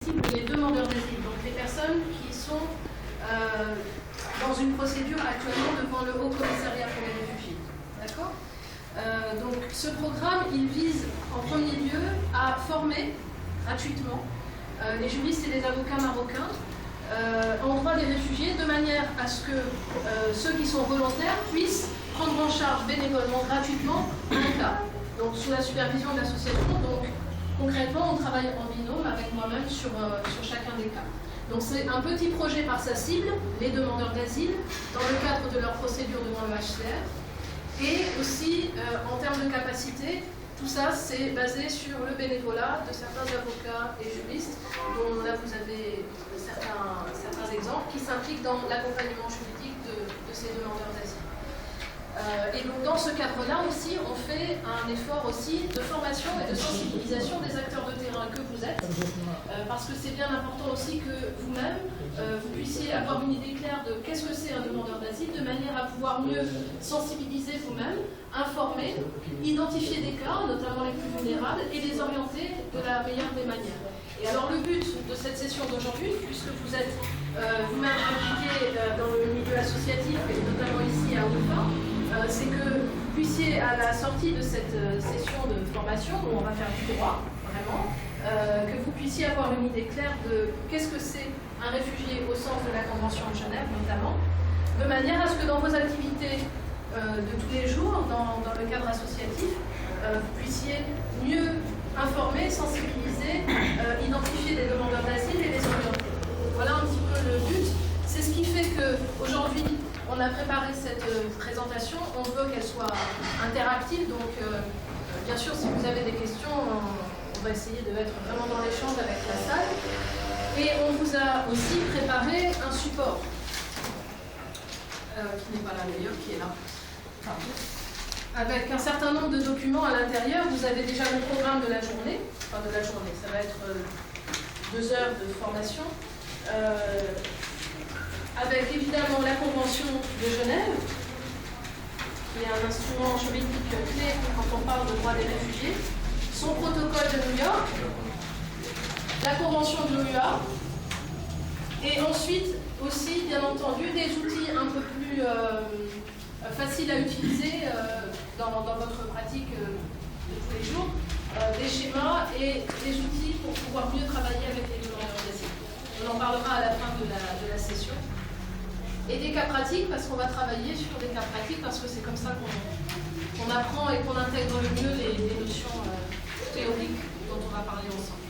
cible les demandeurs d'asile, donc les personnes qui sont dans une procédure actuellement devant le Haut Commissariat pour les réfugiés. D'accord ? Donc ce programme, il vise en premier lieu à former gratuitement les juristes et les avocats marocains en droit des réfugiés, de manière à ce que ceux qui sont volontaires puissent prendre en charge bénévolement, gratuitement, un cas. Donc sous la supervision de l'association. Donc concrètement, on travaille en binôme avec moi-même sur chacun des cas. Donc c'est un petit projet par sa cible, les demandeurs d'asile, dans le cadre de leur procédure devant le HCR. Et aussi, en termes de capacité, tout ça c'est basé sur le bénévolat de certains avocats et juristes, dont là vous avez certains exemples, qui s'impliquent dans l'accompagnement juridique de ces demandeurs d'asile. Et donc dans ce cadre-là aussi, on fait un effort aussi de formation et de sensibilisation des acteurs de terrain que vous êtes, parce que c'est bien important aussi que vous-même, vous puissiez avoir une idée claire de qu'est-ce que c'est un demandeur d'asile, de manière à pouvoir mieux sensibiliser vous-même, informer, identifier des cas, notamment les plus vulnérables, et les orienter de la meilleure des manières. Et alors le but de cette session d'aujourd'hui, puisque vous êtes vous-même impliqué dans le milieu associatif, et notamment ici à OUFA, c'est que vous puissiez, à la sortie de cette session de formation, où on va faire du droit, vraiment, que vous puissiez avoir une idée claire de qu'est-ce que c'est un réfugié au sens de la Convention de Genève, notamment, de manière à ce que dans vos activités de tous les jours, dans le cadre associatif, vous puissiez mieux informer, sensibiliser, identifier des demandeurs d'asile et les orienter. Voilà un petit peu le but. C'est ce qui fait qu'aujourd'hui, on a préparé cette présentation. On veut qu'elle soit interactive. Donc, bien sûr, si vous avez des questions, on va essayer d'être vraiment dans l'échange avec la salle. Et on vous a aussi préparé un support, qui n'est pas là d'ailleurs, qui est là. Avec un certain nombre de documents à l'intérieur. Vous avez déjà le programme de la journée. Enfin, de la journée, ça va être 2 heures de formation. Avec évidemment la Convention de Genève, qui est un instrument juridique clé quand on parle de droit des réfugiés, son protocole de New York, la Convention de l'OUA, et ensuite aussi, bien entendu, des outils un peu plus faciles à utiliser dans votre pratique de tous les jours, des schémas et des outils pour pouvoir mieux travailler avec les demandeurs d'asile. On en parlera à la fin de la session. Et des cas pratiques, parce qu'on va travailler sur des cas pratiques, parce que c'est comme ça qu'on apprend et qu'on intègre le mieux les notions théoriques dont on va parler ensemble.